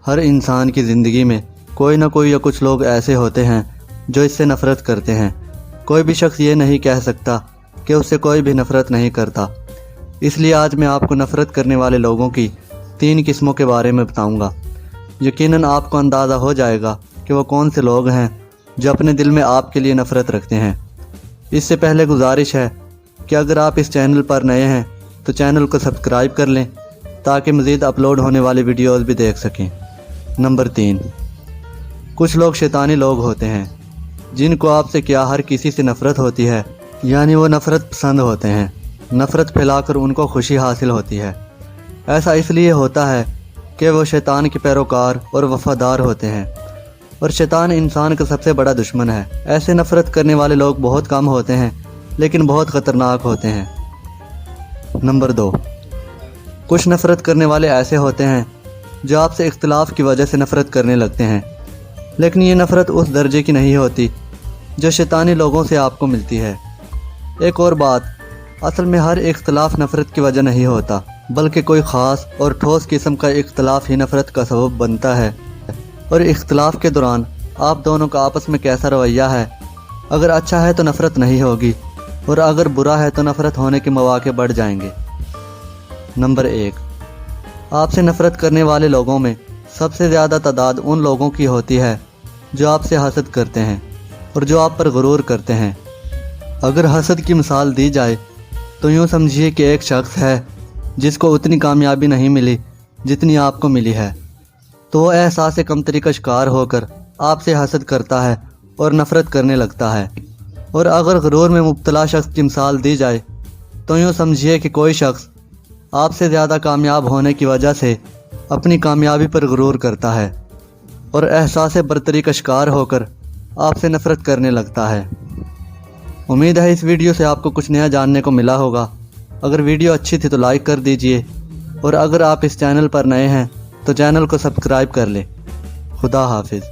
ہر انسان کی زندگی میں کوئی نہ کوئی یا کچھ لوگ ایسے ہوتے ہیں جو اس سے نفرت کرتے ہیں۔ کوئی بھی شخص یہ نہیں کہہ سکتا کہ اس سے کوئی بھی نفرت نہیں کرتا۔ اس لیے آج میں آپ کو نفرت کرنے والے لوگوں کی 3 قسموں کے بارے میں بتاؤں گا۔ یقیناً آپ کو اندازہ ہو جائے گا کہ وہ کون سے لوگ ہیں جو اپنے دل میں آپ کے لیے نفرت رکھتے ہیں۔ اس سے پہلے گزارش ہے کہ اگر آپ اس چینل پر نئے ہیں تو چینل کو سبسکرائب کر لیں تاکہ مزید اپلوڈ ہونے والی ویڈیوز بھی دیکھ سکیں۔ نمبر 3، کچھ لوگ شیطانی لوگ ہوتے ہیں جن کو آپ سے کیا ہر کسی سے نفرت ہوتی ہے، یعنی وہ نفرت پسند ہوتے ہیں۔ نفرت پھیلا کر ان کو خوشی حاصل ہوتی ہے۔ ایسا اس لیے ہوتا ہے کہ وہ شیطان کے پیروکار اور وفادار ہوتے ہیں، اور شیطان انسان کا سب سے بڑا دشمن ہے۔ ایسے نفرت کرنے والے لوگ بہت کم ہوتے ہیں لیکن بہت خطرناک ہوتے ہیں۔ نمبر 2، کچھ نفرت کرنے والے ایسے ہوتے ہیں جو آپ سے اختلاف کی وجہ سے نفرت کرنے لگتے ہیں، لیکن یہ نفرت اس درجے کی نہیں ہوتی جو شیطانی لوگوں سے آپ کو ملتی ہے۔ ایک اور بات، اصل میں ہر اختلاف نفرت کی وجہ نہیں ہوتا، بلکہ کوئی خاص اور ٹھوس قسم کا اختلاف ہی نفرت کا سبب بنتا ہے۔ اور اختلاف کے دوران آپ دونوں کا آپس میں کیسا رویہ ہے، اگر اچھا ہے تو نفرت نہیں ہوگی، اور اگر برا ہے تو نفرت ہونے کے مواقع بڑھ جائیں گے۔ نمبر 1، آپ سے نفرت کرنے والے لوگوں میں سب سے زیادہ تعداد ان لوگوں کی ہوتی ہے جو آپ سے حسد کرتے ہیں اور جو آپ پر غرور کرتے ہیں۔ اگر حسد کی مثال دی جائے تو یوں سمجھیے کہ ایک شخص ہے جس کو اتنی کامیابی نہیں ملی جتنی آپ کو ملی ہے، تو وہ احساس کمتری کا شکار ہو کر آپ سے حسد کرتا ہے اور نفرت کرنے لگتا ہے۔ اور اگر غرور میں مبتلا شخص کی مثال دی جائے تو یوں سمجھیے کہ کوئی شخص آپ سے زیادہ کامیاب ہونے کی وجہ سے اپنی کامیابی پر غرور کرتا ہے اور احساس برتری کا شکار ہو کر آپ سے نفرت کرنے لگتا ہے۔ امید ہے اس ویڈیو سے آپ کو کچھ نیا جاننے کو ملا ہوگا۔ اگر ویڈیو اچھی تھی تو لائک کر دیجئے، اور اگر آپ اس چینل پر نئے ہیں تو چینل کو سبسکرائب کر لیں۔ خدا حافظ۔